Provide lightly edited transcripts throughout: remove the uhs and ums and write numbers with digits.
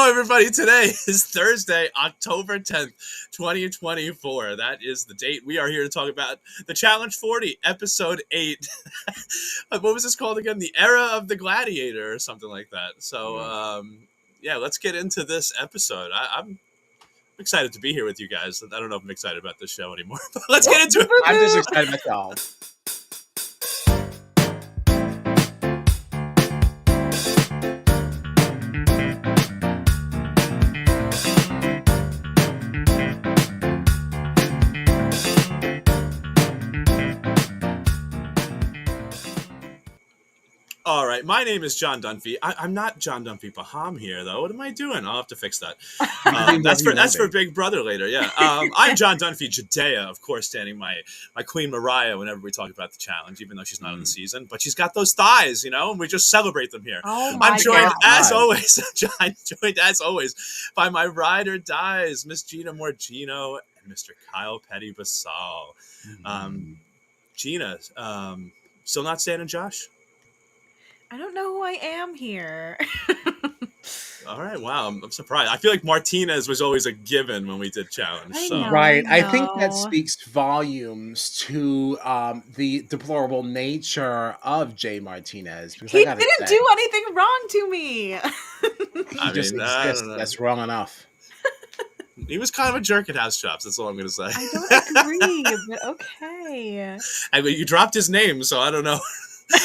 Hello, everybody. Today is Thursday, October 10th, 2024. That is the date. We are here to talk about the Challenge 40, Episode 8. What was this called again? The Era of the Gladiator or something like that. So, let's get into this episode. I'm excited to be here with you guys. I don't know if I'm excited about this show anymore, but let's get into it. I'm just excited about y'all. All right, my name is John Dunphy. I'm not John Dunphy Baham here, though. What am I doing? I'll have to fix that. That's for Big Brother later. Yeah, I'm John Dunphy Judea, of course, standing my Queen Mariah whenever we talk about the challenge, even though she's not in the season. But she's got those thighs, and we just celebrate them here. Oh my I'm joined God. as always. joined as always by my ride or dies, Miss Gina Morgino and Mr. Kyle Petty Basal. Gina, still not standing, Josh? I don't know who I am here. All right, wow, I'm surprised. I feel like Martinez was always a given when we did challenge. Right. I think that speaks volumes to the deplorable nature of Jay Martinez. He didn't do anything wrong to me. I just mean, exists. That's wrong enough. He was kind of a jerk at House Chops. That's all I'm going to say. I don't agree, but okay. I mean, you dropped his name, so I don't know.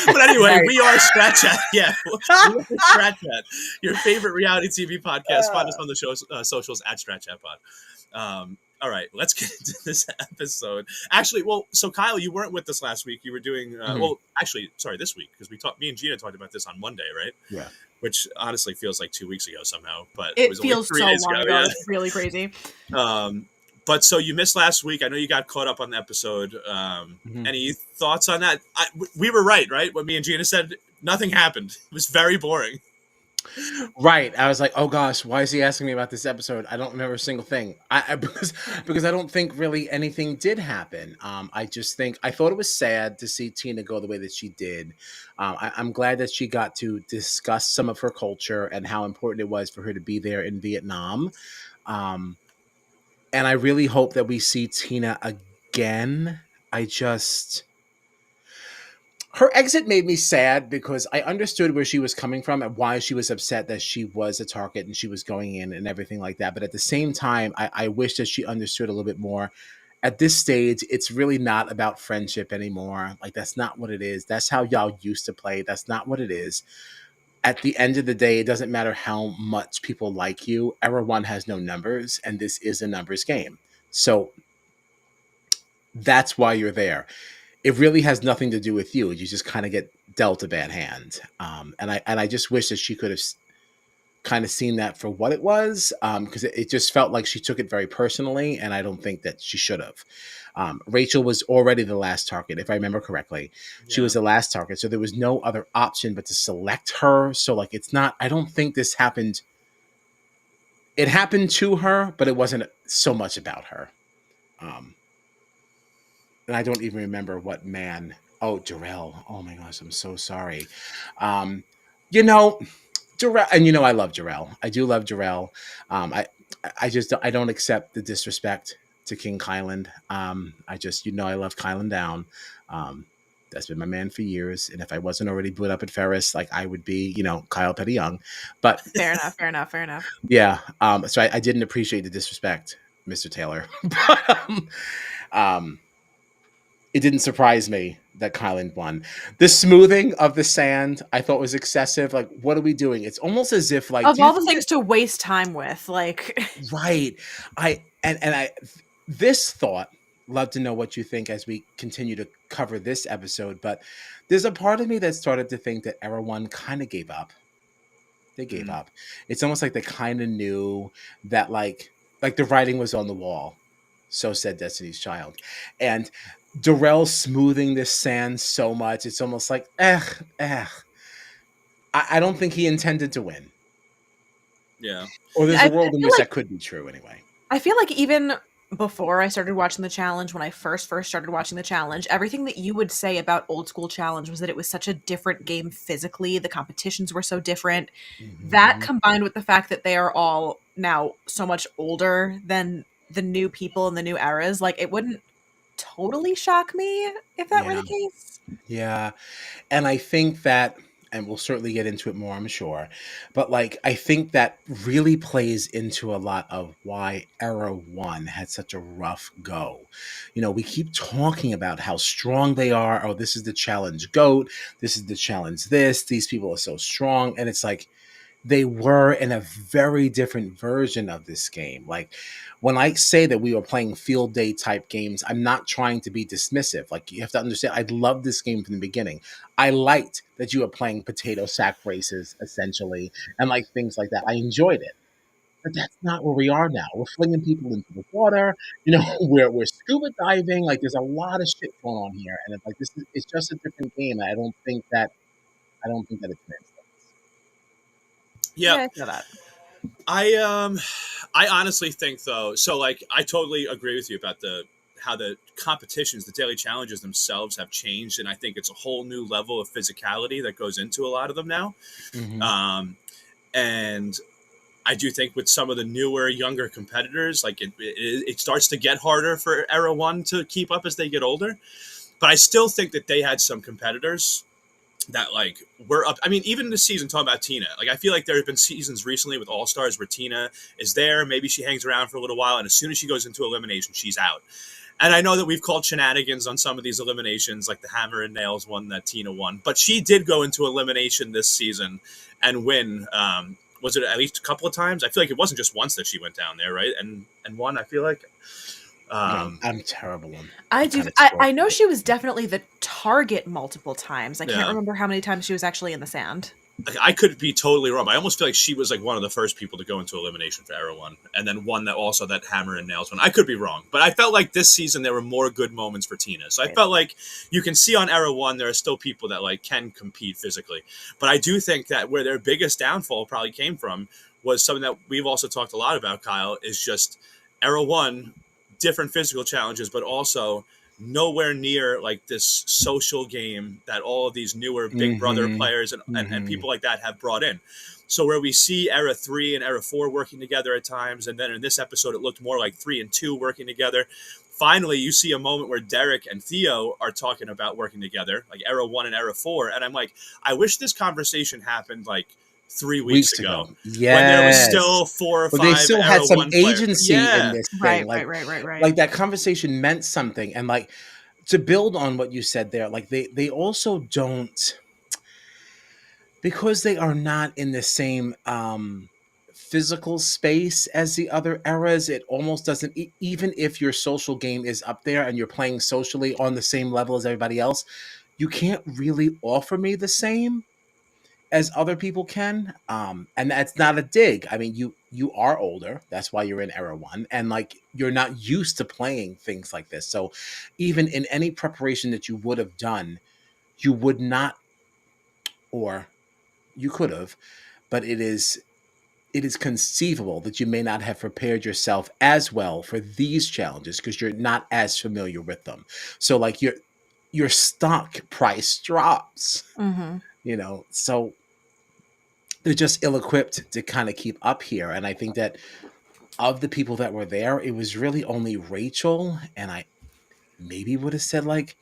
But anyway, we are Strat Chat. Yeah, we are Strat Chat, your favorite reality TV podcast. Find us on the show's socials at Strat Chat Pod. All right, let's get into this episode. Actually, so Kyle, you weren't with us last week. You were doing this week, because me and Gina talked about this on Monday, right? Yeah. Which honestly feels like 2 weeks ago somehow, but it was feels only 3 so days long ago. ago. It's really crazy. But so you missed last week. I know you got caught up on the episode. Any thoughts on that? We were right? When me and Gina said nothing happened. It was very boring. Right. I was like, oh gosh, why is he asking me about this episode? I don't remember a single thing. Because I don't think really anything did happen. I just think I thought it was sad to see Tina go the way that she did. I'm glad that she got to discuss some of her culture and how important it was for her to be there in Vietnam. And I really hope that we see Tina again. Her exit made me sad because I understood where she was coming from and why she was upset that she was a target and she was going in and everything like that. But at the same time, I wish that she understood a little bit more. At this stage, it's really not about friendship anymore. Like, that's not what it is. That's how y'all used to play. That's not what it is. At the end of the day, it doesn't matter how much people like you. Era 1 has no numbers, and this is a numbers game. So that's why you're there. It really has nothing to do with you. You just kind of get dealt a bad hand. And I just wish that she could have kind of seen that for what it was, because it just felt like she took it very personally, and I don't think that she should have. Rachel was already the last target, if I remember correctly. She was the last target, so there was no other option but to select her. So, like, it's not, I don't think this happened. It happened to her, but it wasn't so much about her. And I don't even remember what man. Oh, Jarrell. Oh my gosh, I'm so sorry. Jarrell, and I love Jarrell. I do love Jarrell. I don't accept the disrespect to King Kyland. I love Kyland down. That's been my man for years. And if I wasn't already booed up at Ferris, like, I would be, Kyle Petty Young. But fair enough. Yeah. So I didn't appreciate the disrespect, Mr. Taylor. But it didn't surprise me that Kyland won. The smoothing of the sand, I thought, was excessive. Like, what are we doing? It's almost as if, like, of all the things to waste time with, like, right. This thought, love to know what you think as we continue to cover this episode, but there's a part of me that started to think that Era 1 kind of gave up. They gave up. It's almost like they kind of knew that, like the writing was on the wall. So said Destiny's Child. And Darrell smoothing this sand so much, it's almost like, I don't think he intended to win. Yeah. Or there's a world in which that could be true anyway. I feel like even before I started watching the challenge, when I first started watching the challenge, everything that you would say about old school challenge was that it was such a different game physically. The competitions were so different. That Mhm. combined with the fact that they are all now so much older than the new people in the new eras, like it wouldn't totally shock me if that were Yeah, the case. yeah. And I think that, and we'll certainly get into it more, I'm sure, but like, I think that really plays into a lot of why Era One had such a rough go. You know, we keep talking about how strong they are. Oh, this is the challenge GOAT. This is the challenge this. These people are so strong. And it's like, they were in a very different version of this game. Like when I say that we were playing field day type games, I'm not trying to be dismissive. Like you have to understand, I loved this game from the beginning. I liked that you were playing potato sack races essentially and like things like that. I enjoyed it. But that's not where we are now. We're flinging people into the water. You know, we're scuba diving. Like there's a lot of shit going on here, and it's like this is it's just a different game. I don't think that it translates. Yeah, Yeah, I feel that. I I honestly think though, so like I totally agree with you about the how the competitions, the daily challenges themselves have changed, and I think it's a whole new level of physicality that goes into a lot of them now. Mm-hmm. Um, and I do think with some of the newer, younger competitors, like it starts to get harder for Era One to keep up as they get older. But I still think that they had some competitors that like were up. I mean, even this season, talking about Tina, like I feel like there have been seasons recently with All Stars where Tina is there, maybe she hangs around for a little while, and as soon as she goes into elimination, she's out. And I know that we've called shenanigans on some of these eliminations, like the hammer and nails one that Tina won, but she did go into elimination this season and win. Was it at least a couple of times? I feel like it wasn't just once that she went down there, right? And won. I feel like. Um, I'm terrible on I that do. kind of I know scorecard. she was definitely the target multiple times. I can't yeah. remember how many times she was actually in the sand. I could be totally wrong, but I almost feel like she was like one of the first people to go into elimination for Era One, and then one that also that hammer and nails one. I could be wrong, but I felt like this season there were more good moments for Tina. So I Right. felt like you can see on Era One there are still people that like can compete physically, but I do think that where their biggest downfall probably came from was something that we've also talked a lot about. Kyle is just Era One, different physical challenges, but also nowhere near like this social game that all of these newer Big Brother Mhm. players and Mhm. people like that have brought in. So where we see Era 3 and Era 4 working together at times, and then in this episode it looked more like 3 and 2 working together. Finally, you see a moment where Derek and Theo are talking about working together, like Era 1 and Era 4. And I'm like, I wish this conversation happened like 3 weeks Weeks ago ago. when there was Yes. still 4 or But they 5 still had Era some 1 players. agency in Yeah. this thing. Right, right, right, right, right. Like that conversation meant something. And like to build on what you said there, like they also don't, because they are not in the same physical space as the other eras. It almost doesn't even if your social game is up there and you're playing socially on the same level as everybody else, you can't really offer me the same as other people can. And that's not a dig. I mean, you are older. That's why you're in Era One, and like you're not used to playing things like this. So even in any preparation that you would have done, you would not, or you could have, but it is conceivable that you may not have prepared yourself as well for these challenges because you're not as familiar with them. So like your stock price drops, Mm-hmm. you know. So they're just ill-equipped to kind of keep up here. And I think that of the people that were there, it was really only Rachel, and I maybe would have said like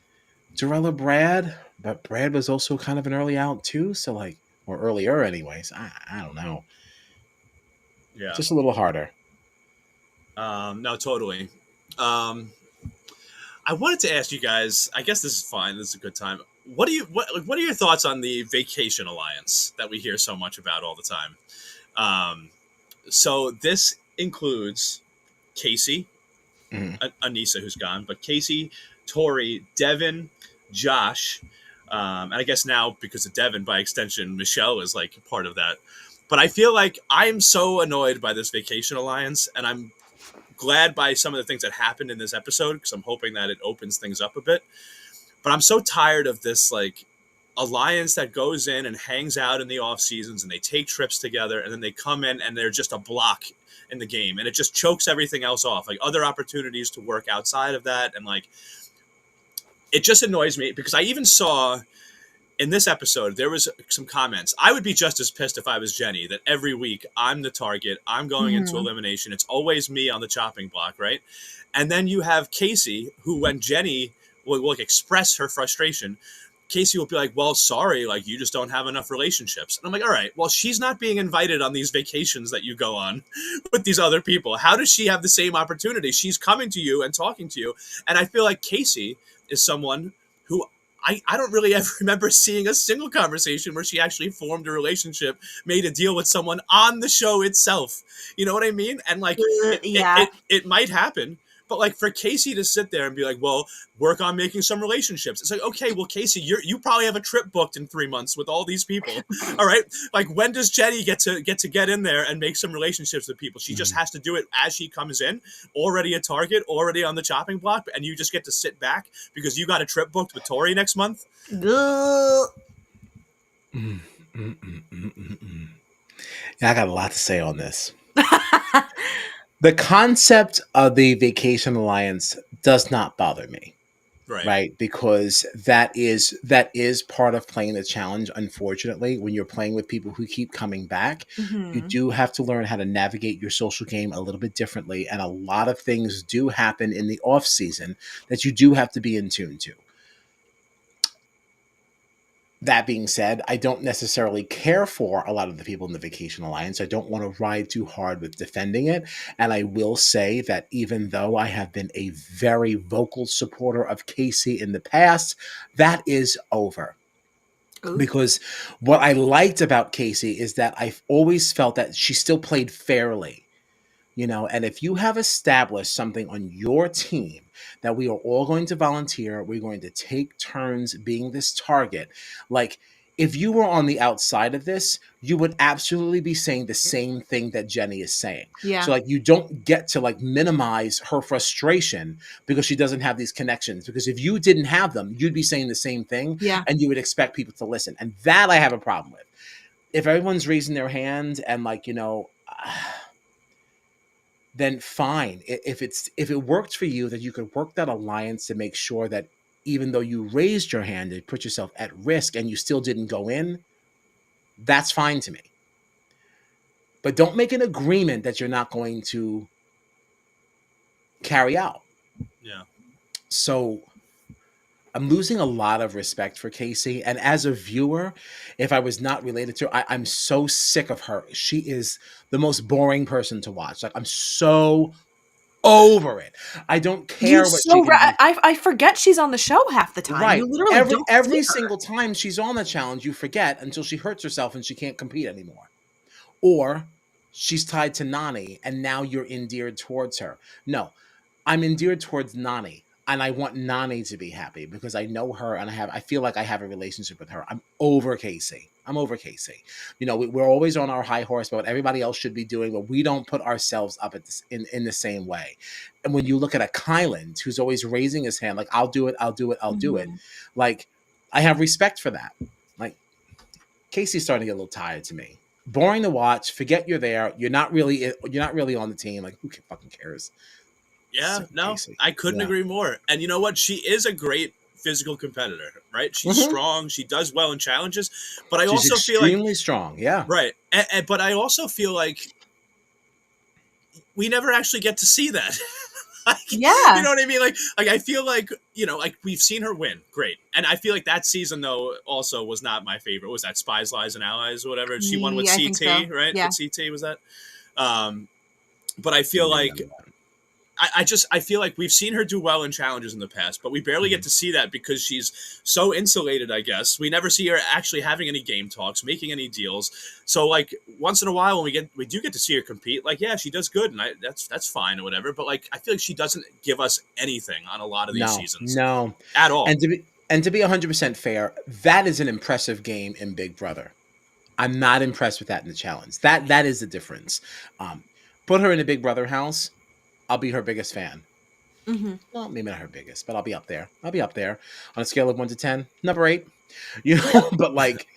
Jarrell or Brad, but Brad was also kind of an early out too. So like, or earlier anyways. I don't know. Yeah. Just a little harder. No, totally. Um, I wanted to ask you guys. I guess this is fine. This is a good time. What are your thoughts on the Vacation Alliance that we hear so much about all the time? Um, so this includes Casey, Mhm. Anissa, who's gone, but Casey, Tori, Devin, Josh, and I guess now because of Devin, by extension, Michelle is like part of that. But I feel like I'm so annoyed by this Vacation Alliance, and I'm glad by some of the things that happened in this episode because I'm hoping that it opens things up a bit. But I'm so tired of this like alliance that goes in and hangs out in the off seasons and they take trips together and then they come in and they're just a block in the game and it just chokes everything else off, like other opportunities to work outside of that. And like, it just annoys me because I even saw in this episode, there was some comments. I would be just as pissed if I was Jenny, that every week I'm the target. I'm going into elimination. It's always me on the chopping block, right? And then you have Casey, who when Jenny will like express her frustration, Casey will be like, well, sorry, like you just don't have enough relationships. And I'm like, all right, well, she's not being invited on these vacations that you go on with these other people. How does she have the same opportunity? She's coming to you and talking to you. And I feel like Casey is someone who I don't really ever remember seeing a single conversation where she actually formed a relationship, made a deal with someone on the show itself. You know what I mean? And like, it might happen. But like for Casey to sit there and be like, well, work on making some relationships. It's like, okay, well, Casey, you probably have a trip booked in 3 months with all these people. All right. Like when does Jenny get in there and make some relationships with people? She just has to do it as she comes in, already a target, already on the chopping block. And you just get to sit back because you got a trip booked with Tori next month. Yeah, I got a lot to say on this. The concept of the vacation alliance does not bother me, right? Because that is part of playing the challenge. Unfortunately, when you're playing with people who keep coming back, you do have to learn how to navigate your social game a little bit differently, and a lot of things do happen in the off season that you do have to be in tune to. That being said, I don't necessarily care for a lot of the people in the Vacation Alliance. I don't want to ride too hard with defending it. And I will say that even though I have been a very vocal supporter of Casey in the past, that is over. Ooh. Because what I liked about Casey is that I've always felt that she still played fairly. You know, and if you have established something on your team that we are all going to volunteer, we're going to take turns being this target. Like, if you were on the outside of this, you would absolutely be saying the same thing that Jenny is saying. Yeah. So, like, you don't get to, like, minimize her frustration because she doesn't have these connections. Because if you didn't have them, you'd be saying the same thing. Yeah. And you would expect people to listen. And that I have a problem with. If everyone's raising their hand and, like, you know... then fine. If it worked for you, that you could work that alliance to make sure that even though you raised your hand and put yourself at risk and you still didn't go in, that's fine to me. But don't make an agreement that you're not going to carry out. Yeah. So I'm losing a lot of respect for Casey. And as a viewer, if I was not related to her, I'm so sick of her. She is the most boring person to watch. Like, I'm so over it. I don't care what she can do. I forget she's on the show half the time. Right. You literally every single time she's on the challenge, you forget until she hurts herself and she can't compete anymore. Or she's tied to Nani and now you're endeared towards her. No, I'm endeared towards Nani. And I want Nani to be happy because I know her and I feel like I have a relationship with her. I'm over Casey. You know, we're always on our high horse about what everybody else should be doing, but we don't put ourselves up at this, in the same way. And when you look at a Kyland who's always raising his hand, like, I'll do it. Like, I have respect for that. Like, Casey's starting to get a little tired to me. Boring to watch. Forget you're there. You're not really on the team. Like, who fucking cares? Yeah, So no, Casey. I couldn't agree more. And you know what? She is a great physical competitor, right? She's strong. She does well in challenges. But she's also feel like... extremely strong, yeah. Right. But I also feel like we never actually get to see that. Like, yeah. You know what I mean? Like I feel like, you know, like we've seen her win. Great. And I feel like that season, though, also was not my favorite. Was that Spies, Lies, and Allies or whatever? She won with CT, so. Right? Yeah. With CT, was that? But I feel like... I feel like we've seen her do well in challenges in the past, but we barely get to see that because she's so insulated, I guess. We never see her actually having any game talks, making any deals. So, like, once in a while when we do get to see her compete, like, yeah, she does good, and that's fine or whatever. But, like, I feel like she doesn't give us anything on a lot of these seasons. No. At all. And to be 100% fair, that is an impressive game in Big Brother. I'm not impressed with that in the challenge. That is the difference. Put her in a Big Brother house, I'll be her biggest fan. Mhm. Well, maybe not her biggest, but I'll be up there. I'll be up there on a scale of 1 to 10. Number 8. You know, but like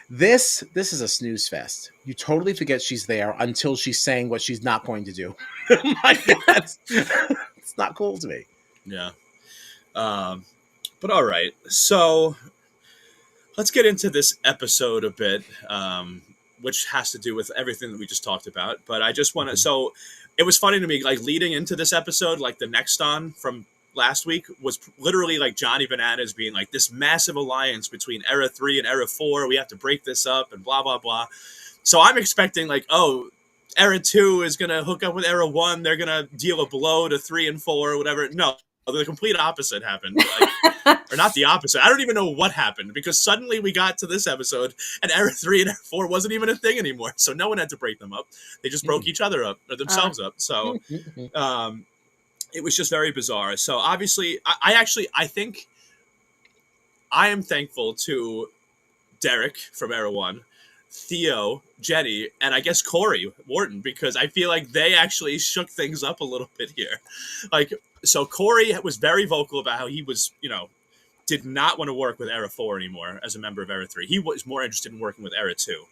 this is a snooze fest. You totally forget she's there until she's saying what she's not going to do. Like that's it's not cool to me. Yeah. But all right. So let's get into this episode a bit, which has to do with everything that we just talked about. But I just want to. So it was funny to me, like leading into this episode, like the next on from last week was literally like Johnny Bananas being like this massive alliance between Era 3 and Era 4. We have to break this up and blah, blah, blah. So I'm expecting like, oh, Era 2 is going to hook up with Era 1. They're going to deal a blow to 3 and 4 or whatever. No, the complete opposite happened. Like, or not the opposite. I don't even know what happened because suddenly we got to this episode and Era 3 and Era 4 wasn't even a thing anymore. So no one had to break them up. They just broke each other up or themselves up. So it was just very bizarre. So obviously, I think I am thankful to Derek from Era 1, Theo, Jenny, and I guess Corey Wharton, because I feel like they actually shook things up a little bit here. Like, so Corey was very vocal about how he was, did not want to work with Era 4 anymore as a member of Era 3. He was more interested in working with Era 2.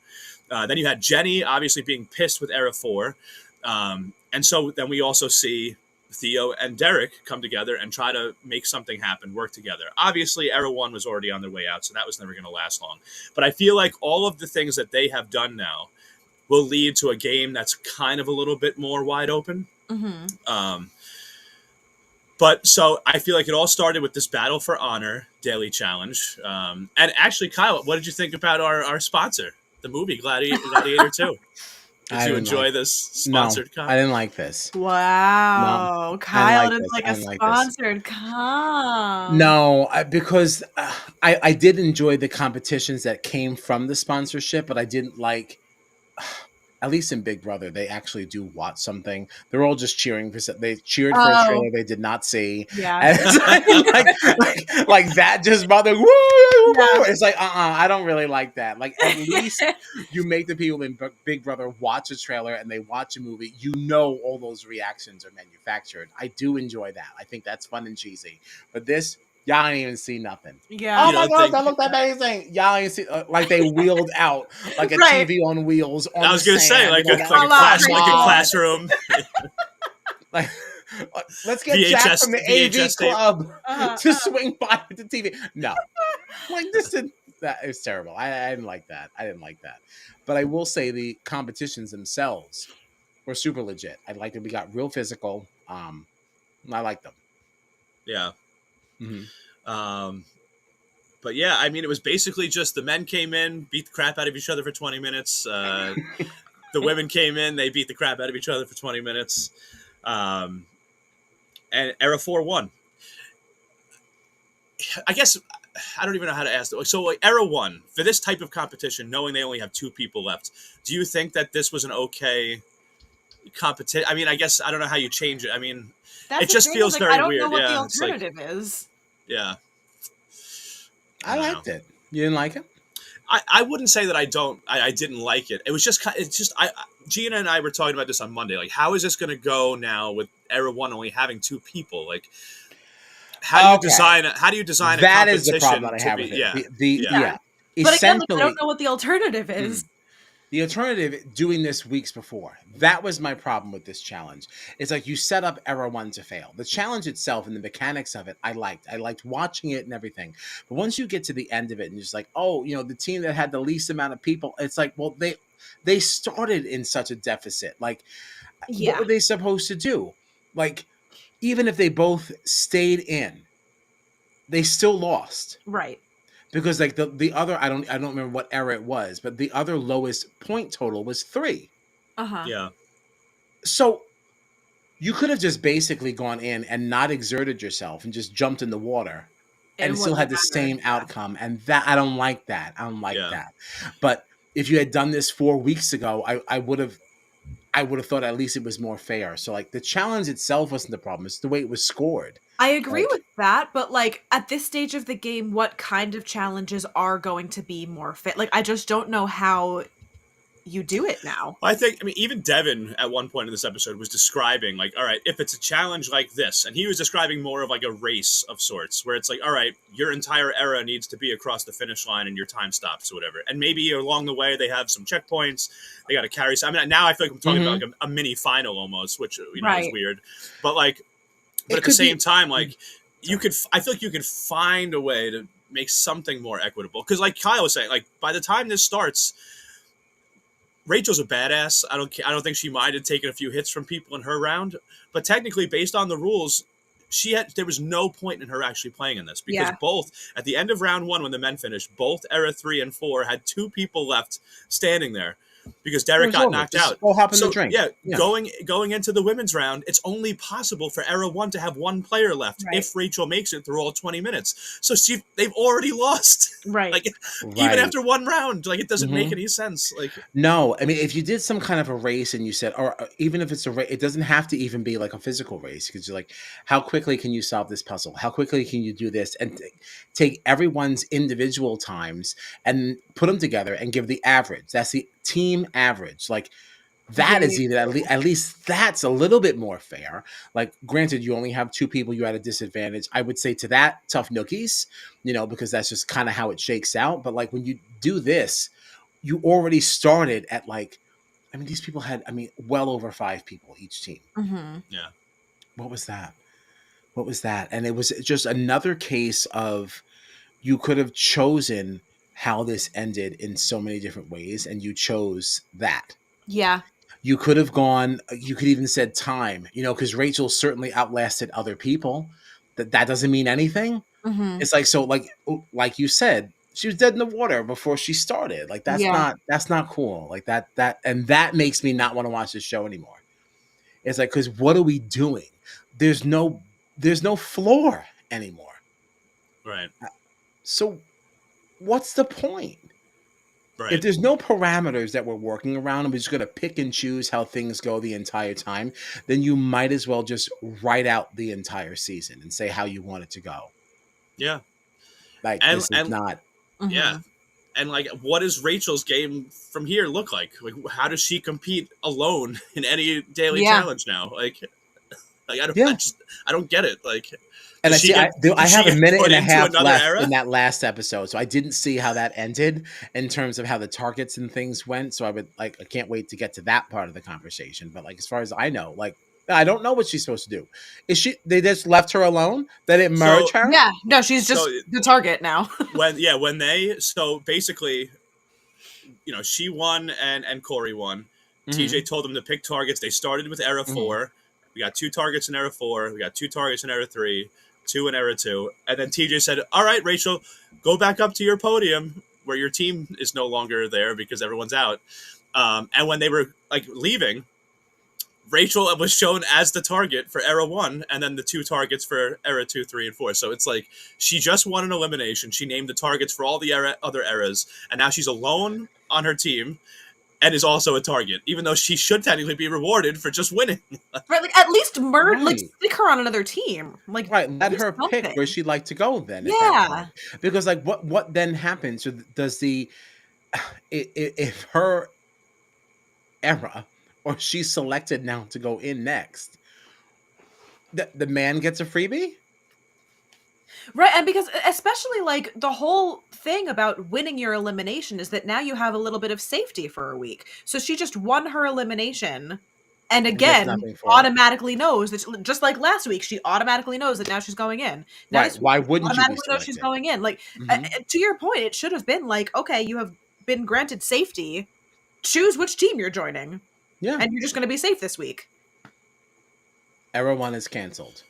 Then you had Jenny obviously being pissed with Era 4. And so then we also see Theo and Derek come together and try to make something happen, work together. Obviously, Era 1 was already on their way out, so that was never going to last long. But I feel like all of the things that they have done now will lead to a game that's kind of a little bit more wide open. Mm-hmm. But so I feel like it all started with this Battle for Honor daily challenge. And actually, Kyle, what did you think about our sponsor, the movie Gladiator 2? Did you enjoy this sponsored comp? I didn't like this. Wow. No, Kyle didn't like a sponsored comp. No, because I did enjoy the competitions that came from the sponsorship, but I didn't like... At least in Big Brother, they actually do watch something. They're all just cheering for. They cheered for a trailer they did not see. Yeah, and it's like that just bothered. Woo, woo. It's like I don't really like that. Like at least you make the people in Big Brother watch a trailer and they watch a movie. You know all those reactions are manufactured. I do enjoy that. I think that's fun and cheesy. But this. Y'all ain't even see nothing. Yeah. Oh my God, that looked amazing. Y'all ain't see like they wheeled out like a TV on wheels. I was gonna say like a classroom. Like let's get Jack from the AV club to swing by with the TV. No, like that is terrible. I didn't like that. But I will say the competitions themselves were super legit. I liked it. We got real physical. I liked them. Yeah. Mm-hmm. But yeah, I mean, it was basically just the men came in, beat the crap out of each other for 20 minutes. The women came in, they beat the crap out of each other for 20 minutes. And Era 4 won. I guess I don't even know how to ask that. So like Era 1, for this type of competition, knowing they only have 2 people left, do you think that this was an okay competition? I mean, I guess I don't know how you change it. I mean, it just feels very weird. I don't know what the alternative is. Yeah. I liked it. You didn't like it? I wouldn't say that I didn't like it. It was just, Gina and I were talking about this on Monday. Like, how is this going to go now with Era 1 only having 2 people? Like, how do you design a competition? That is the problem that I have with it. Yeah. But again, I don't know what the alternative is. The alternative, doing this weeks before. That was my problem with this challenge. It's like you set up Era 1 to fail. The challenge itself and the mechanics of it, I liked. I liked watching it and everything. But once you get to the end of it and you're just like, oh, the team that had the least amount of people, it's like, well, they started in such a deficit. Like, what were they supposed to do? Like, even if they both stayed in, they still lost. Right. Because like the other, I don't remember what era it was, but the other lowest point total was 3. Yeah. So you could have just basically gone in and not exerted yourself and just jumped in the water and still had the same outcome. And that I don't like that. That. But if you had done this 4 weeks ago, I would have thought at least it was more fair. So like the challenge itself wasn't the problem. It's the way it was scored. I agree with that, but like at this stage of the game, what kind of challenges are going to be more fit? Like I just don't know how you do it now. I mean, even Devin at one point in this episode was describing, like, all right, if it's a challenge like this, and he was describing more of like a race of sorts, where it's like, all right, your entire era needs to be across the finish line and your time stops or whatever. And maybe along the way, they have some checkpoints, they got to carry some. I mean, now I feel like I'm talking about like a mini final almost, which, you know, is weird. But like, but at the same time, like, I feel like you could find a way to make something more equitable. Because like Kyle was saying, like, by the time this starts, Rachel's a badass. I don't think she minded taking a few hits from people in her round. But technically, based on the rules, there was no point in her actually playing in this, because both at the end of round 1, when the men finished, both era 3 and 4 had 2 people left standing there because Derek got knocked out. Go hop in the drink. Yeah, going into the women's round, it's only possible for era 1 to have 1 player left if Rachel makes it through all 20 minutes. So they've already lost. Right. Like, even after 1 round, like, it doesn't make any sense. Like, no, I mean, if you did some kind of a race and you said, or even if it's a race, it doesn't have to even be like a physical race, because you're like, how quickly can you solve this puzzle? How quickly can you do this? And take everyone's individual times and put them together and give the average. That's the team average. Like, that is either at least that's a little bit more fair. Like, granted, you only have 2 people, you're at a disadvantage. I would say to that, tough nookies, you know, because that's just kind of how it shakes out. But like, when you do this, you already started at like, I mean, these people had, I mean, well over 5 people each team. Yeah. What was that? And it was just another case of, you could have chosen how this ended in so many different ways, and you chose that. Yeah. You could have gone, you could even said time, you know, because Rachel certainly outlasted other people. That doesn't mean anything. It's like, so like you said, she was dead in the water before she started. Like, that's not cool. Like that makes me not want to watch this show anymore. It's like, because what are we doing? There's no floor anymore. Right. So what's the point? Right. If there's no parameters that we're working around and we're just going to pick and choose how things go the entire time, then you might as well just write out the entire season and say how you want it to go. Yeah. Like, this is not. Yeah. And like, what does Rachel's game from here look like? Like, how does she compete alone in any daily challenge now? Like I don't get it. Like, and I have a minute and a half left in that last episode, so I didn't see how that ended in terms of how the targets and things went. So I can't wait to get to that part of the conversation. But like, as far as I know, like, I don't know what she's supposed to do. They just left her alone? They didn't merge her? Yeah, no, she's just the target now. So basically, you know, she won and Corey won. TJ told them to pick targets. They started with era 4. We got 2 targets in era 4. We got 2 targets in era 3, 2 in era 2. And then TJ said, all right, Rachel, go back up to your podium where your team is no longer there because everyone's out. And when they were like leaving, Rachel was shown as the target for era 1, and then the 2 targets for era 2, 3, and 4. So it's like, she just won an elimination. She named the targets for all the other eras, and now she's alone on her team and is also a target, even though she should technically be rewarded for just winning. Right, like, at least like, stick her on another team. Like, let her pick where she'd like to go then. Yeah. Because like, what then happens? So does if her era, or she's selected now to go in next, the man gets a freebie? Right, and because especially like the whole thing about winning your elimination is that now you have a little bit of safety for a week. So she just won her elimination, and again automatically knows that, just like last week, she automatically knows that now she's going in. Now right? Why wouldn't you automatically know she's going in? Like, to your point, it should have been like, okay, you have been granted safety. Choose which team you're joining. Yeah, and you're just going to be safe this week. Era 1 is canceled.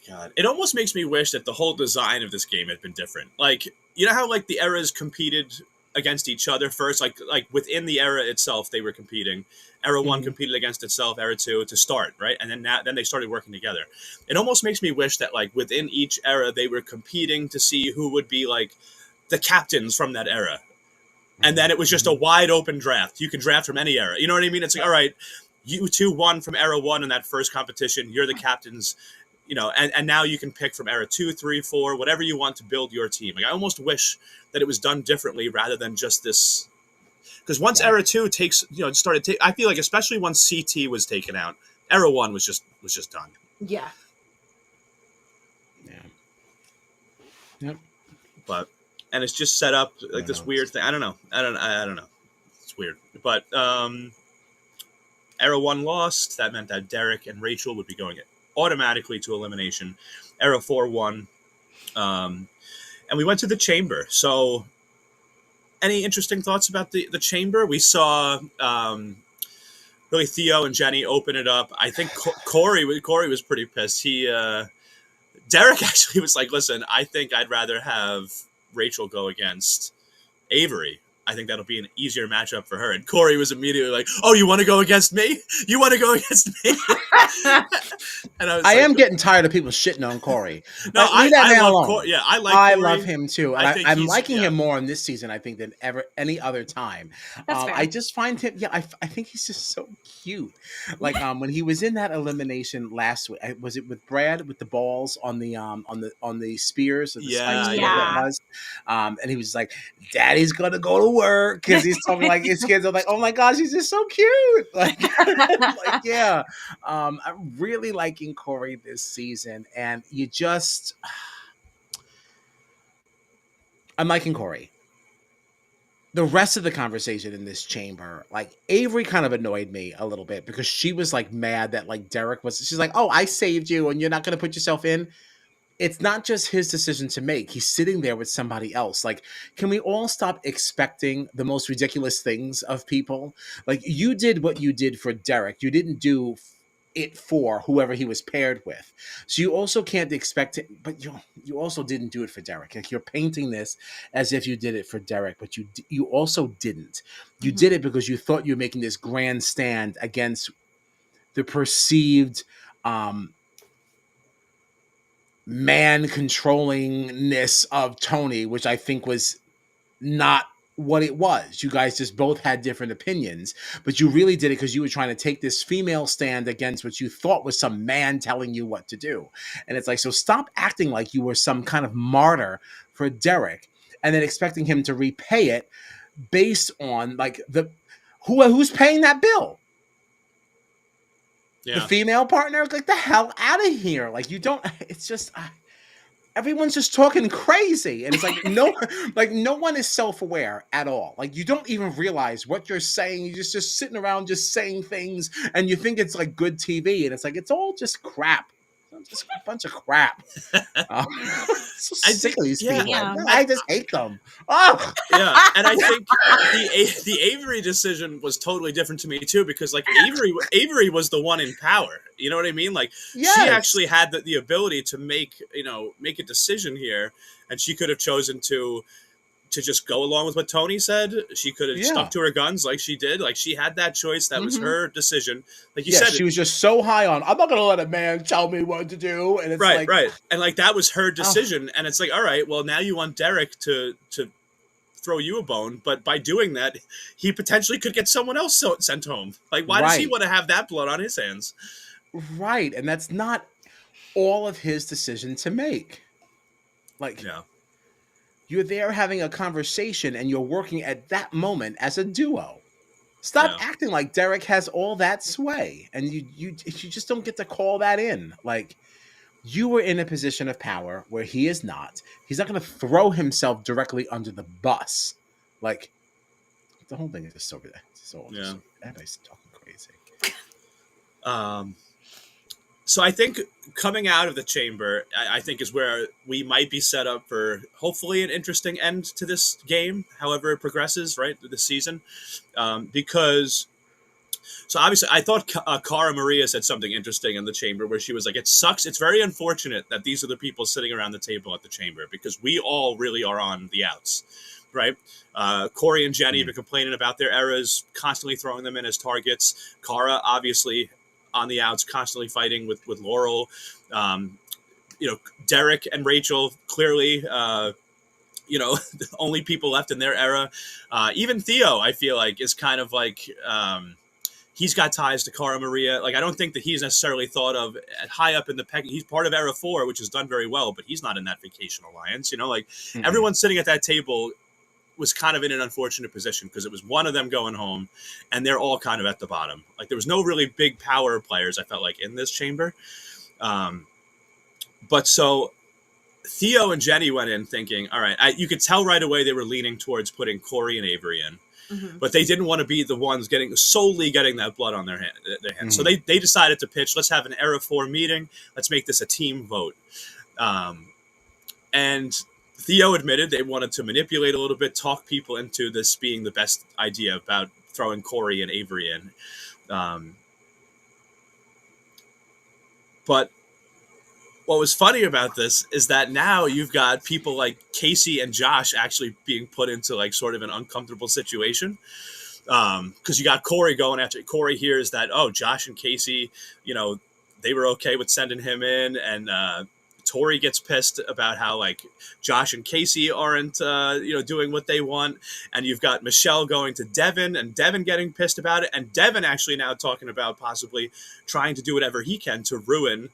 God, it almost makes me wish that the whole design of this game had been different. Like, you know how like the eras competed against each other first, like within the era itself, they were competing. Era 1 competed against itself, era 2 to start, right? And then they started working together. It almost makes me wish that like within each era, they were competing to see who would be like the captains from that era. And then it was just a wide open draft. You can draft from any era. You know what I mean? It's like, all right, you 2 won from era 1 in that first competition. You're the captains. You know, and now you can pick from era 2, 3, 4, whatever you want to build your team. Like, I almost wish that it was done differently rather than just this Because once Right. Era 2 started, I feel like especially once CT was taken out, Era 1 was just done. Yeah. Yeah. Yep. And it's just set up like this No. weird thing. I don't know. It's weird. But Era 1 lost. That meant that Derek and Rachel would be going automatically to elimination. Era 4 won. And we went to the chamber. So any interesting thoughts about the chamber? We saw really Theo and Jenny open it up. I think Corey was pretty pissed. Derek actually was like, listen, I think I'd rather have Rachel go against Avery. I think that'll be an easier matchup for her. And Corey was immediately like, oh, you want to go against me? You want to go against me? And I am getting tired of people shitting on Corey. No, Like, leave that man alone. Corey. Yeah, I like I Corey. love him too. And think I'm liking him more in this season, I think, than ever any other time. That's fair. I just find him, I think he's just so cute. Like when he was in that elimination last week, was it with Brad with the balls on the spears or the spikes? Whatever Yeah. it was. And he was like, Daddy's gonna go to work, because he's talking like his kids are like, oh my gosh, he's just so cute. Like, yeah. I'm really liking Corey this season, and I'm liking Corey. The rest of the conversation in this chamber, like Avery kind of annoyed me a little bit, because she was like mad that like she's like, oh, I saved you and you're not going to put yourself in. It's not just his decision to make. He's sitting there with somebody else. Like, can we all stop expecting the most ridiculous things of people? Like, you did what you did for Derek. You didn't do it for whoever he was paired with. So you also can't expect it, but you also didn't do it for Derek. Like, you're painting this as if you did it for Derek, but you also didn't. You did it because you thought you were making this grand stand against the perceived man controllingness of Tony, which I think was not what it was. You guys just both had different opinions, but you really did it because you were trying to take this female stand against what you thought was some man telling you what to do. And it's like, so stop acting like you were some kind of martyr for Derek and then expecting him to repay it based on like who's paying that bill. Yeah. The female partner, like, the hell out of here. Like, you don't, it's just, everyone's just talking crazy. And it's like, no one is self-aware at all. Like, you don't even realize what you're saying. You're just sitting around just saying things, and you think it's like good TV. And it's like, it's all just crap. It's just a bunch of crap. So sick of these people. Yeah. I just hate them. Oh, Yeah, and I think the Avery decision was totally different to me too, because like Avery was the one in power. You know what I mean? Like, yes. She actually had the ability to make a decision here, and she could have chosen to just go along with what Tony said. She could have stuck to her guns like she did. Like, she had that choice. That was her decision. Like you said, she was just so high on, I'm not going to let a man tell me what to do. And it's right. And like, that was her decision. And it's like, all right, well, now you want Derek to throw you a bone, but by doing that, he potentially could get someone else sent home. Like, why does he want to have that blood on his hands? Right. And that's not all of his decision to make. Like, you're there having a conversation and you're working at that moment as a duo. Stop acting like Derek has all that sway, and you just don't get to call that in. Like, you were in a position of power where he is not. He's not going to throw himself directly under the bus. Like, the whole thing is just so everybody's talking crazy. So I think coming out of the chamber, I think is where we might be set up for hopefully an interesting end to this game, however it progresses, right, through the season. Because, so obviously I thought Cara Maria said something interesting in the chamber where she was like, it sucks. It's very unfortunate that these are the people sitting around the table at the chamber, because we all really are on the outs, right? Corey and Jenny have been complaining about their errors, constantly throwing them in as targets. Cara, obviously, on the outs, constantly fighting with Laurel. Derek and Rachel, clearly, the only people left in their era. Even Theo, I feel like, is kind of like, he's got ties to Cara Maria. Like, I don't think that he's necessarily thought of high up in the pecking. He's part of Era 4, which has done very well, but he's not in that Vacation Alliance. Everyone sitting at that table was kind of in an unfortunate position because it was one of them going home, and they're all kind of at the bottom. Like there was no really big power players, I felt like, in this chamber. But so Theo and Jenny went in thinking, all right, you could tell right away they were leaning towards putting Corey and Avery in. But they didn't want to be the ones solely getting that blood on their hands. So they decided to pitch, let's have an Era 4 meeting. Let's make this a team vote. And Theo admitted they wanted to manipulate a little bit, talk people into this being the best idea about throwing Corey and Avery in. But what was funny about this is that now you've got people like Casey and Josh actually being put into like sort of an uncomfortable situation. Because you got Corey going after Corey hears that, oh, Josh and Casey, they were okay with sending him in, and Tori gets pissed about how like Josh and Casey aren't doing what they want, and you've got Michelle going to Devin and Devin getting pissed about it, and Devin actually now talking about possibly trying to do whatever he can to ruin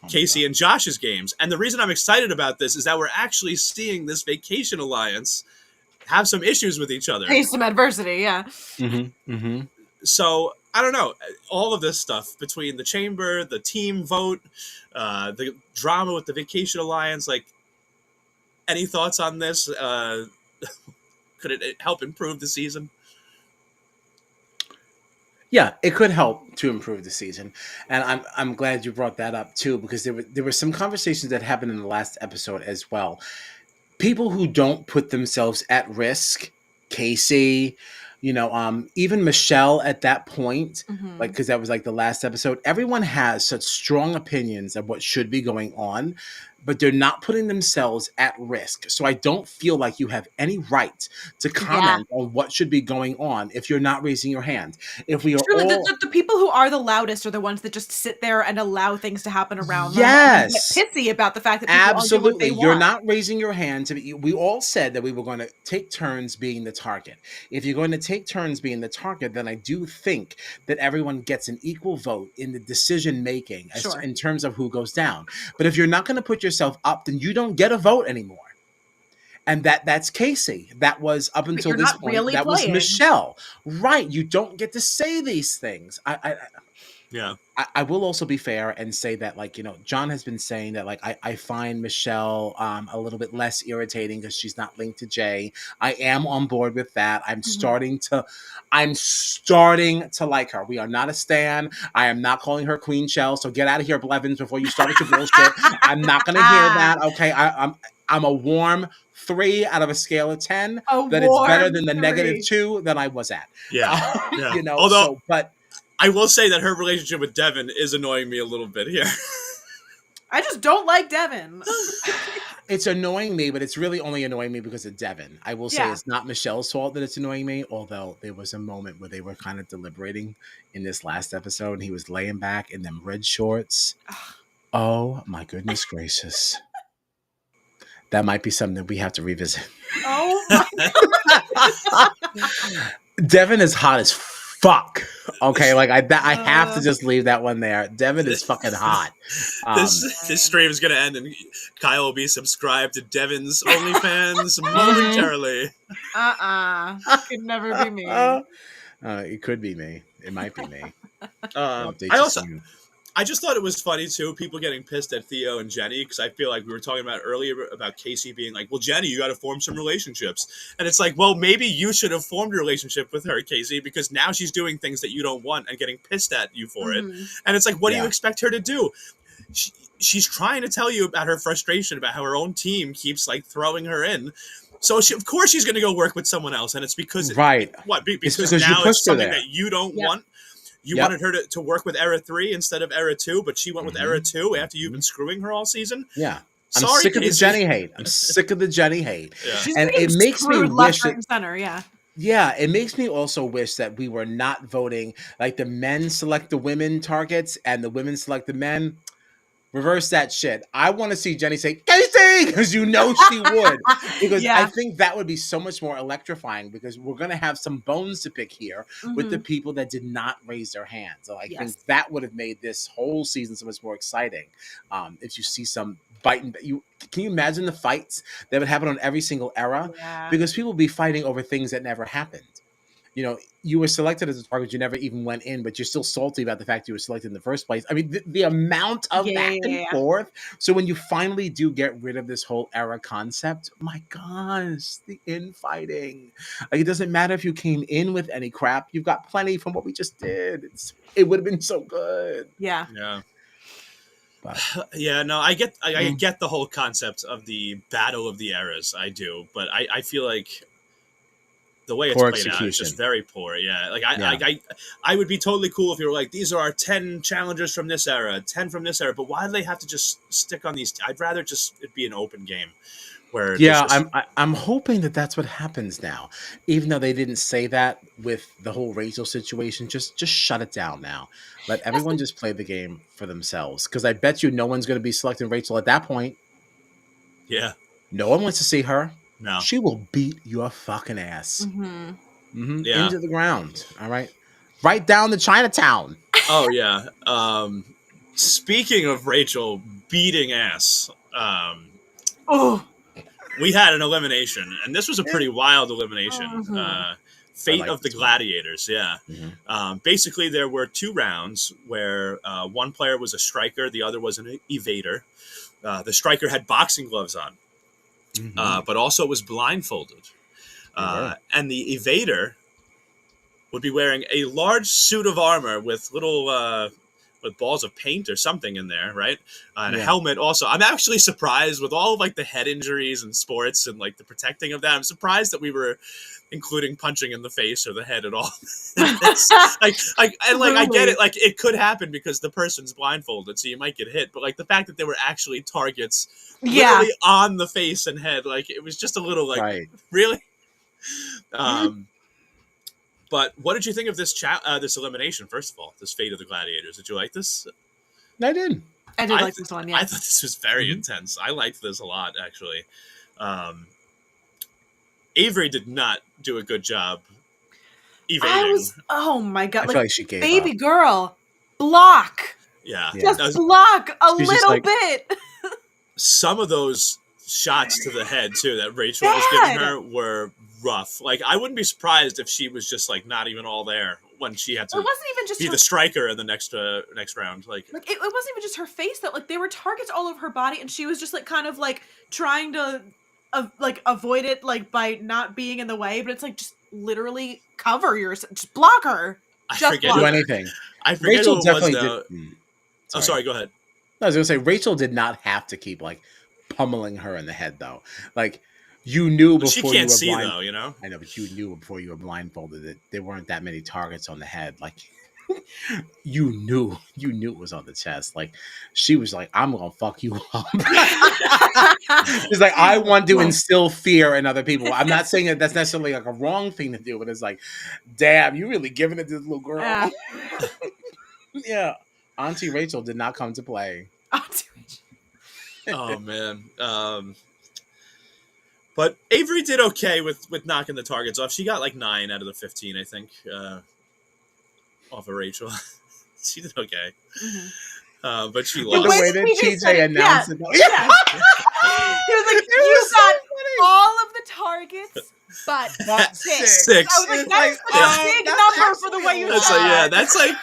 Casey and Josh's games. And the reason I'm excited about this is that we're actually seeing this Vacation Alliance have some issues with each other. Face some adversity, yeah. So, I don't know. All of this stuff between the chamber, the team vote, the drama with the Vacation Alliance, like, any thoughts on this? Could it help improve the season? Yeah, it could help to improve the season, and I'm glad you brought that up too, because there were some conversations that happened in the last episode as well. People who don't put themselves at risk, Casey, even Michelle at that point, like because that was like the last episode. Everyone has such strong opinions of what should be going on, but they're not putting themselves at risk. So I don't feel like you have any right to comment on what should be going on if you're not raising your hand. If we are True, all... the people who are the loudest are the ones that just sit there and allow things to happen around them. Yes. And get pissy about the fact that people Absolutely. do what they want. You're not raising your hand. We all said that we were going to take turns being the target. If you're going to take turns being the target, then I do think that everyone gets an equal vote in the decision making in terms of who goes down. But if you're not going to put yourself up, then you don't get a vote anymore. And that's Casey. That was up until this point. Really that playing. was Michelle. Right. You don't get to say these things. I will also be fair and say that, like, John has been saying that, like, I find Michelle a little bit less irritating because she's not linked to Jay. I am on board with that. I'm starting to like her. We are not a stan. I am not calling her Queen Shell. So get out of here, Blevins, before you start with your bullshit. I'm not going to hear that. Okay. I'm a warm 3 out of a scale of 10. That it's better than the -2 that I was at. Yeah. Although, but I will say that her relationship with Devin is annoying me a little bit here. I just don't like Devin. It's annoying me, but it's really only annoying me because of Devin. I will say it's not Michelle's fault that it's annoying me, although there was a moment where they were kind of deliberating in this last episode, and he was laying back in them red shorts. Oh, my goodness gracious. That might be something that we have to revisit. Oh, my God. Devin is hot as fuck. Okay, like I have to just leave that one there. Devin is fucking hot. This stream is gonna end, and Kyle will be subscribed to Devin's OnlyFans momentarily. Could never be me. It could be me. It might be me. I just thought it was funny too, people getting pissed at Theo and Jenny, because I feel like we were talking about earlier about Casey being like, well, Jenny, you got to form some relationships. And it's like, well, maybe you should have formed a relationship with her, Casey, because now she's doing things that you don't want and getting pissed at you for it. And it's like, what do you expect her to do? She's trying to tell you about her frustration about how her own team keeps like throwing her in. So of course she's going to go work with someone else. And it's because because now it's something that you don't want. You wanted her to work with Era 3 instead of Era 2, but she went with Era 2 after you've been screwing her all season. Yeah. I'm sick of the Jenny hate. She's and it makes me wish that, center, Yeah, it makes me also wish that we were not voting like the men select the women targets and the women select the men. Reverse that shit. I want to see Jenny say Casey, because you know she would. Because I Yeah. think that would be so much more electrifying, because we're going to have some bones to pick here with the people that did not raise their hands. So I think that would have made this whole season so much more exciting. If you see some biting, can you imagine the fights that would happen on every single era? Yeah. Because people would be fighting over things that never happened. You know, you were selected as a target, you never even went in, but you're still salty about the fact you were selected in the first place. I mean, the amount of back and forth. So when you finally do get rid of this whole era concept, my gosh, the infighting. Like, it doesn't matter if you came in with any crap. You've got plenty from what we just did. It would have been so good. Yeah. Yeah. But, yeah, no, I get the whole concept of the battle of the eras. I do, but I feel like the way it's poor played out is execution. just very poor. Yeah, like I would be totally cool if you were like, these are our 10 challengers from this era, 10 from this era. But why do they have to just stick on these? I'd rather just it be an open game. Where I'm hoping that that's what happens now, even though they didn't say that with the whole Rachel situation. Just shut it down now. Let everyone just play the game for themselves, because I bet you no one's going to be selecting Rachel at that point. Yeah, no one wants to see her. No, she will beat your fucking ass Yeah. into the ground. All right down to Chinatown. Oh yeah. Speaking of Rachel beating ass, we had an elimination, and this was a pretty wild elimination. Fate of the Gladiators. Yeah. Basically, there were 2 rounds where one player was a striker, the other was an evader. The striker had boxing gloves on, but also was blindfolded. And the evader would be wearing a large suit of armor with little with balls of paint or something in there, right? And a helmet also. I'm actually surprised with all of like the head injuries in sports and like the protecting of that. I'm surprised that we were including punching in the face or the head at all. I get it. Like, it could happen because the person's blindfolded, so you might get hit. But like the fact that there were actually targets literally on the face and head, like it was just a little like, really? But what did you think of this this elimination? First of all, this Fate of the Gladiators. Did you like this? I did. I did like this one. Yeah, I thought this was very intense. I liked this a lot, actually. Avery did not do a good job evading. Oh my god! I feel like she gave baby up. girl, block. Yeah, just block a little bit. Some of those shots to the head too that Rachel was giving her were rough. Like, I wouldn't be surprised if she was just like not even all there when she had to. It wasn't even just be the striker in the next round. Like it wasn't even just her face that like there were targets all over her body, and she was just like kind of like trying to avoid it like by not being in the way. But it's like just literally cover yourself, just block her. Just do anything. I forget Rachel who it definitely was, did. Sorry, go ahead. I was gonna say Rachel did not have to keep like pummeling her in the head though. Like, you knew before she can't you were see blind, though, you know. I know, but you knew before you were blindfolded that there weren't that many targets on the head. Like, you knew it was on the chest. Like, she was like, "I'm gonna fuck you up." It's like, I want to instill fear in other people. I'm not saying that that's necessarily like a wrong thing to do, but it's like, damn, you really giving it to this little girl. Yeah. Auntie Rachel did not come to play. Auntie Rachel. Oh man. But Avery did okay with knocking the targets off. She got like 9 out of the 15, I think, off of Rachel. She did okay. But she lost. The way that TJ announced it. Yeah. He was like, you got all of the targets, but 6. I was like, that's a big number for the way you said it. That's like,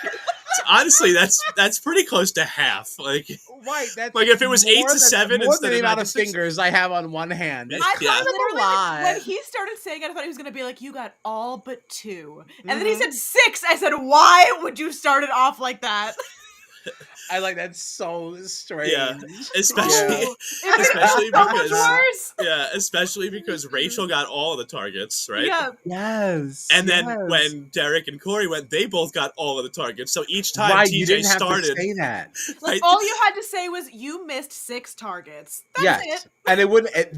honestly, that's pretty close to half. Like, right. That's like if it was 8 to 7 more instead than the of amount of fingers I have on one hand. I thought literally when he started saying it, I thought he was going to be like, you got all but 2. And then he said 6. I said, why would you start it off like that? I like that so strange. Yeah, especially because Rachel got all of the targets, right? Yeah. Yes. And then when Derek and Corey went, they both got all of the targets. So each time TJ you didn't started, have to say that. Like, all you had to say was you missed 6 targets. That's it. And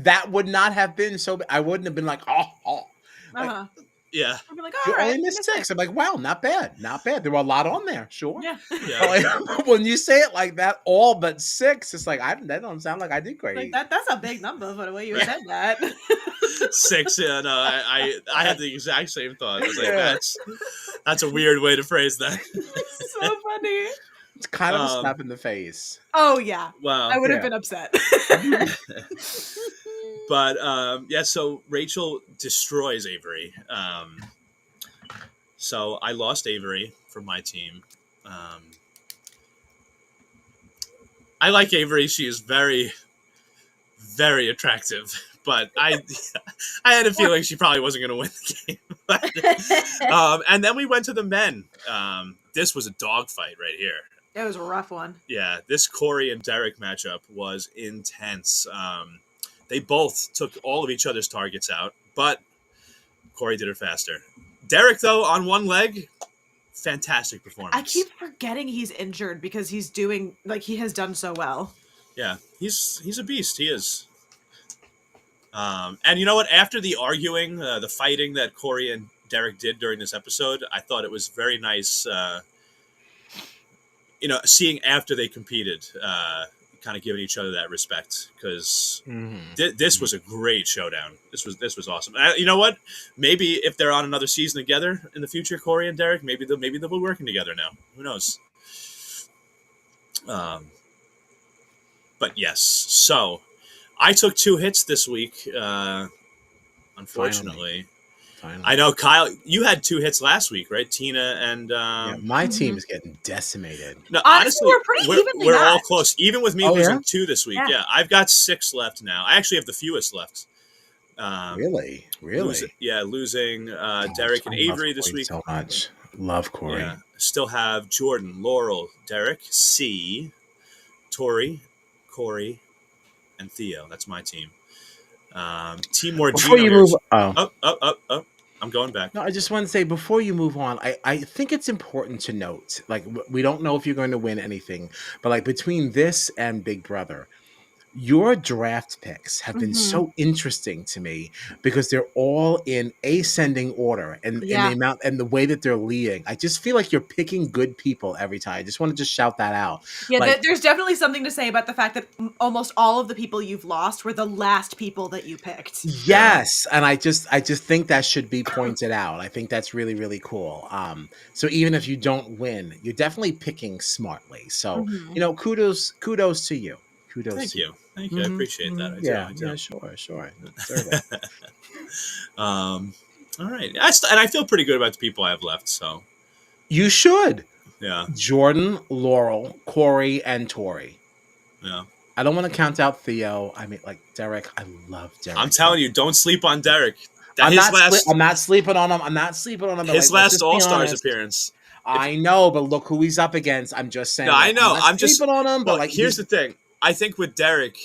that would not have been so. I wouldn't have been like, oh. Like, Yeah. I'd be like, You all right, only missed 6. I'm like, wow, not bad. Not bad. There were a lot on there, sure. Yeah. Yeah. But like, when you say it like that, all but 6, it's like, that don't sound like I did Like great. that's a big number for the way you Yeah. said that. 6. Yeah, no, I had the exact same thought. I was like, Yeah. that's a weird way to phrase that. So funny. It's kind of a Um, slap in the face. Oh yeah. wow. I would have Yeah. been upset. But yeah, so Rachel destroys Avery. So I lost Avery for my team. I like Avery. She is very, very attractive. But I had a feeling she probably wasn't going to win the game. And then we went to the men. This was a dogfight right here. It was a rough one. Yeah, this Corey and Derek matchup was intense. They both took all of each other's targets out, but Corey did it faster. Derek, though, on one leg, fantastic performance. I keep forgetting he's injured because he has done so well. Yeah, he's a beast. He is. And you know what? After the arguing, the fighting that Corey and Derek did during this episode, I thought it was very nice. Seeing after they competed, kind of giving each other that respect, because this was a great showdown. This was awesome. You know what? Maybe if they're on another season together in the future, Corey and Derek, maybe they'll be working together now. Who knows? But yes, so I took 2 hits this week. Unfortunately. Finally. I know, Kyle, you had 2 hits last week, right? Tina and yeah, my team is getting decimated. No, Honestly, honestly, we're pretty evenly we're all matched. close. Even with me Oh, losing yeah? 2 this week, Yeah. yeah, I've got 6 left now. I actually have the fewest left. Really? Losing Derek and Avery this week. So much. Love Corey. Yeah, still have Jordan, Laurel, Derek, C, Tori, Corey, and Theo. That's my team. Team more Before you move, I'm going back. No, I just want to say before you move on, I think it's important to note, like, we don't know if you're going to win anything, but like between this and Big Brother, your draft picks have been so interesting to me because they're all in ascending order and the amount and the way that they're leading. I just feel like you're picking good people every time. I just want to just shout that out. Yeah, Like, there's definitely something to say about the fact that almost all of the people you've lost were the last people that you picked. yes, and I just think that should be pointed out. I think that's really, really cool. So even if you don't win, you're definitely picking smartly. So kudos to you. Thank you. I appreciate that. I do. Sure. All right, and I feel pretty good about the people I have left. So you should. Yeah. Jordan, Laurel, Corey, and Tori. Yeah. I don't want to count out Theo. I mean, like Derek. I love Derek. I'm telling you, don't sleep on Derek. I'm not sleeping on him. His last All-Stars appearance. I know, but look who he's up against. I'm just saying. No, I know. I'm just sleeping on him. But like, here's the thing. I think with Derek,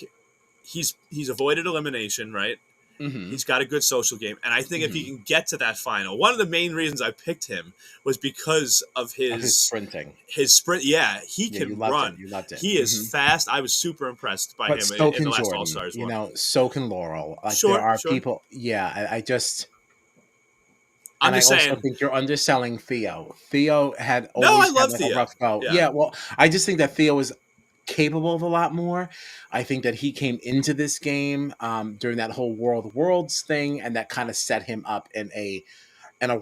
he's avoided elimination, right? He's got a good social game, and I think if he can get to that final, one of the main reasons I picked him was because of his sprinting. His sprint, he can run. You loved it. He is fast. I was super impressed by him so in the last Jordan, All-Stars one. You know, so can Laurel. Like, sure, there are sure. people. Yeah, I just. I'm and just I saying. also think you're underselling Theo. Theo had I always love had Theo. a rough go. Yeah. Well, I just think that Theo is capable of a lot more. I think that he came into this game during that whole Worlds thing, and that kind of set him up in a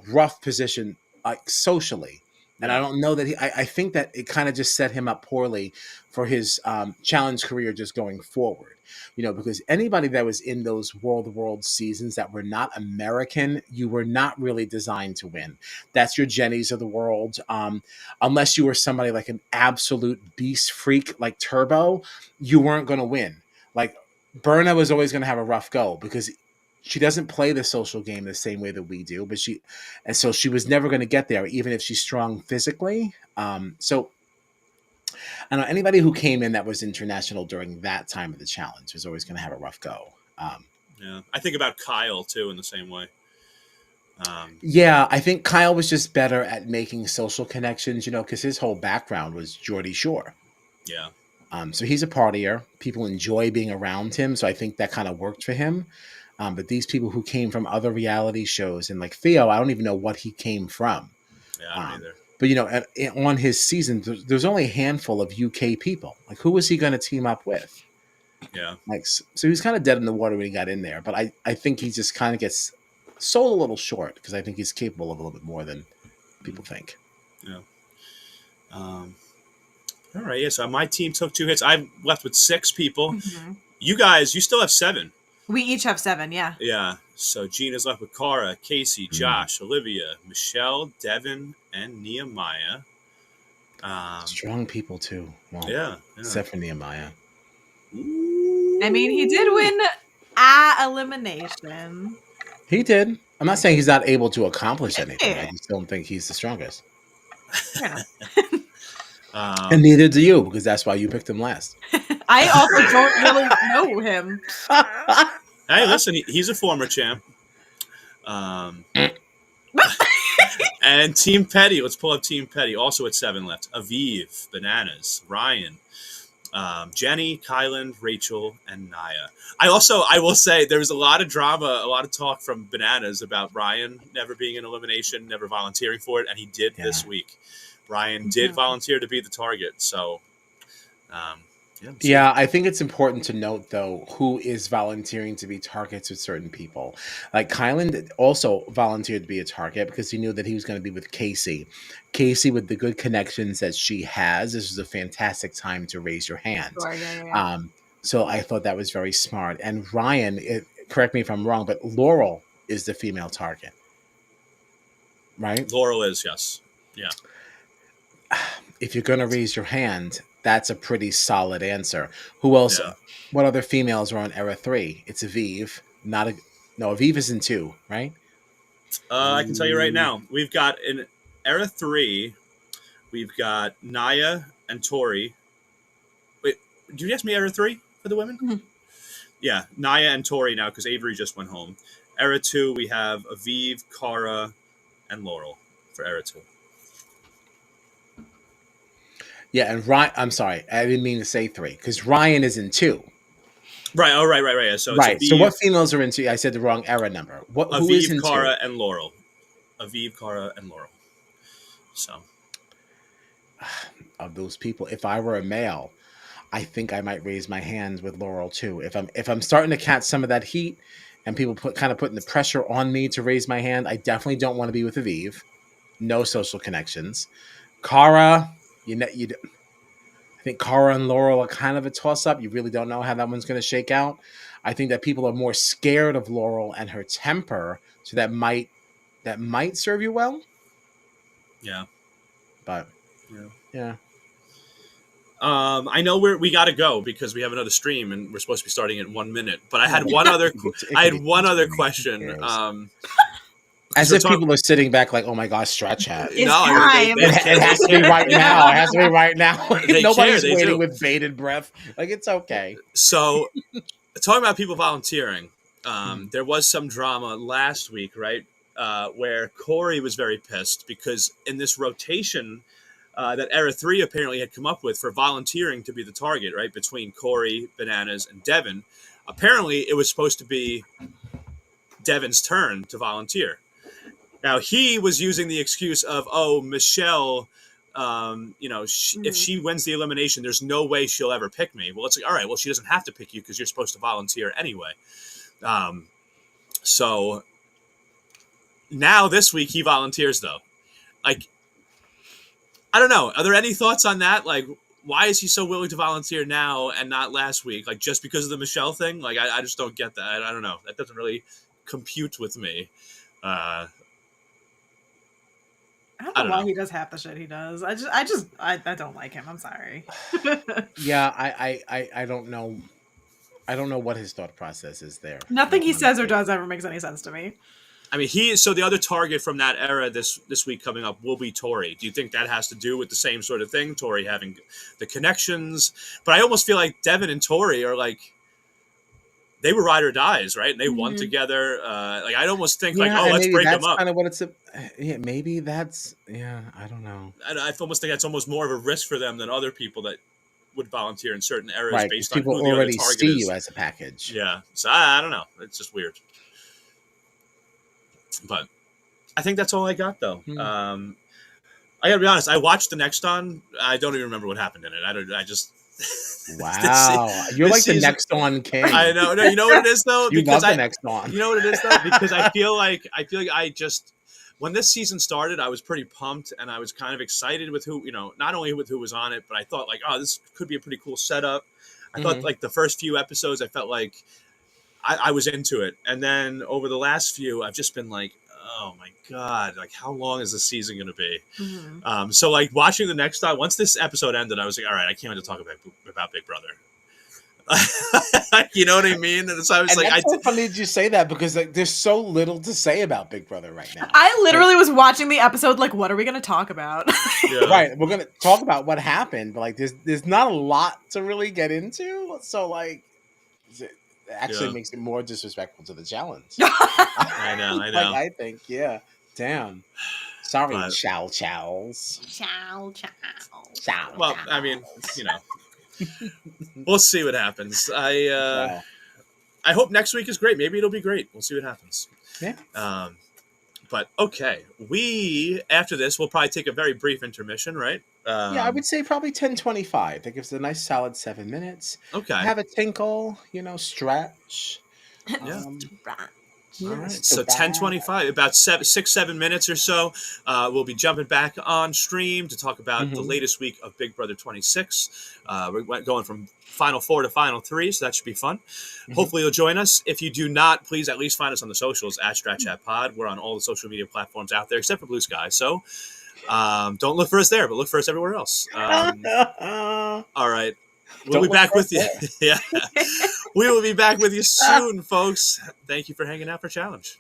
rough position, like socially. And I don't know that I think that it kind of just set him up poorly for his challenge career just going forward. You know, because anybody that was in those World seasons that were not American, you were not really designed to win. That's your Jennies of the world. Unless you were somebody like an absolute beast freak like Turbo, you weren't going to win. Like Berna was always going to have a rough go because she doesn't play the social game the same way that we do, so she was never going to get there, even if she's strong physically. So I don't know, anybody who came in that was international during that time of the challenge was always going to have a rough go. I think about Kyle too in the same way. I think Kyle was just better at making social connections, because his whole background was Geordie Shore. Yeah. So he's a partier. People enjoy being around him. So I think that kind of worked for him. But these people who came from other reality shows, and like Theo, I don't even know what he came from. Yeah, I don't either. But on his season, there's only a handful of UK people. Like, who was he going to team up with? Yeah. Like, so he was kind of dead in the water when he got in there. But I think he just kind of gets sold a little short because I think he's capable of a little bit more than people think. Yeah. All right. Yeah. So my team took 2 hits. I'm left with 6 people. Mhm. You guys, you still have 7. We each have 7, yeah. Yeah. So Gina's left with Cara, Casey, Josh, Olivia, Michelle, Devin, and Nehemiah. Strong people too. Well, Yeah. except for Nehemiah. I mean, he did win a elimination. He did. I'm not saying he's not able to accomplish anything. Yeah. I just don't think he's the strongest. Fair enough. And neither do you, because that's why you picked him last. I also don't really know him. Hey, listen, he's a former champ. And Team Petty, let's pull up Team Petty. Also at 7 left. Aviv, Bananas, Ryan, Jenny, Kylan, Rachel, and Naya. I will say there was a lot of drama, a lot of talk from Bananas about Ryan never being in elimination, never volunteering for it, and he did this week. Ryan did volunteer to be the target, so yeah, I think it's important to note, though, who is volunteering to be targets with certain people. Like Kylan also volunteered to be a target because he knew that he was going to be with Casey. Casey, with the good connections that she has, this was a fantastic time to raise your hand. Sure, yeah. So I thought that was very smart. And Ryan, correct me if I'm wrong, but Laurel is the female target, right? Laurel is, yes. Yeah. If you're going to raise your hand, that's a pretty solid answer. Who else? Yeah. What other females are on Era 3? It's Aviv. Aviv is in 2, right? I can tell you right now. We've got in Era 3, we've got Naya and Tori. Wait, did you ask me Era 3 for the women? Mm-hmm. Yeah, Naya and Tori now because Avery just went home. Era 2, we have Aviv, Cara, and Laurel for Era 2. Yeah, and Ryan. I'm sorry, I didn't mean to say 3 because Ryan is in 2. Right. Oh, right. So right. Aviv, so what females are in 2? I said the wrong era number. Who is in Aviv, Cara, 2? and Laurel. Aviv, Cara, and Laurel. So, of those people, if I were a male, I think I might raise my hand with Laurel too. If I'm starting to catch some of that heat, and people putting the pressure on me to raise my hand, I definitely don't want to be with Aviv. No social connections. Cara, I think Cara and Laurel are kind of a toss-up. You really don't know how that one's going to shake out. I think that people are more scared of Laurel and her temper, so that might serve you well. Yeah. But yeah. I know we got to go because we have another stream and we're supposed to be starting in 1 minute. But I had one other question. As if people are sitting back like, oh my gosh, Strat chat. It's time. It has to be right now. It has to be right now. Nobody's waiting with bated breath. Like, it's okay. So, talking about people volunteering, there was some drama last week, right? Where Corey was very pissed because in this rotation that Era 3 apparently had come up with for volunteering to be the target, right? Between Corey, Bananas, and Devin. Apparently, it was supposed to be Devin's turn to volunteer. Now, he was using the excuse of, Michelle, if she wins the elimination, there's no way she'll ever pick me. Well, it's like, all right, well, she doesn't have to pick you because you're supposed to volunteer anyway. So now this week he volunteers, though. Like, I don't know. Are there any thoughts on that? Like, why is he so willing to volunteer now and not last week? Like, just because of the Michelle thing? Like, I just don't get that. I don't know. That doesn't really compute with me. I don't know why he does half the shit he does. I don't like him. I'm sorry. Yeah, I don't know. I don't know what his thought process is there. Nothing he says or does ever makes any sense to me. I mean, so the other target from that era this week coming up will be Tori. Do you think that has to do with the same sort of thing? Tori having the connections? But I almost feel like Devin and Tori are like, they were ride or dies, right? And they won together. Like, I'd almost think let's break them up. Kind of what it's. Maybe that's. Yeah, I don't know. I almost think that's almost more of a risk for them than other people that would volunteer in certain areas Right, 'cause based on people who the other already target see is. you as a package. Yeah, so I don't know. It's just weird. But I think that's all I got, though. I gotta be honest. I watched the next on. I don't even remember what happened in it. I just Wow, you're this like the season, next on king. I know. No, you know what it is though. You Because love the next on. you know what it is though. Because I feel like I just when this season started, I was pretty pumped and I was kind of excited with who not only with who was on it, but I thought like, oh, this could be a pretty cool setup. I thought like the first few episodes, I felt like I was into it, and then over the last few, I've just been like, oh my god, like how long is this season going to be? So like watching the next time, once this episode ended, I was like, all right, I can't wait to talk about Big Brother. You know what I mean? And so I was And like, that's so funny that you say that because like there's so little to say about Big Brother right now. I literally was watching the episode like, what are we going to talk about? Yeah. Right, we're gonna talk about what happened, but like there's not a lot to really get into. So like, it actually makes it more disrespectful to the challenge. I know. Like I think, yeah. Damn. Sorry, But- chows. Chow. Well, I mean, we'll see what happens. Wow. I hope next week is great. Maybe it'll be great. We'll see what happens. Yeah. But okay, after this we'll probably take a very brief intermission, right? Yeah, I would say probably 10:25. That gives a nice solid 7 minutes. Okay. Have a tinkle, stretch. Yeah. Yeah, All right. so So 10:25, about 6-7 minutes or so. We'll be jumping back on stream to talk about the latest week of Big Brother 26. We're going from Final 4 to Final 3, so that should be fun. Hopefully you'll join us. If you do not, please at least find us on the socials at StratChatPod. We're on all the social media platforms out there except for Blue Sky. So don't look for us there, but look for us everywhere else. All right. We'll be back with you. Yeah. We will be back with you soon, folks. Thank you for hanging out for Challenge.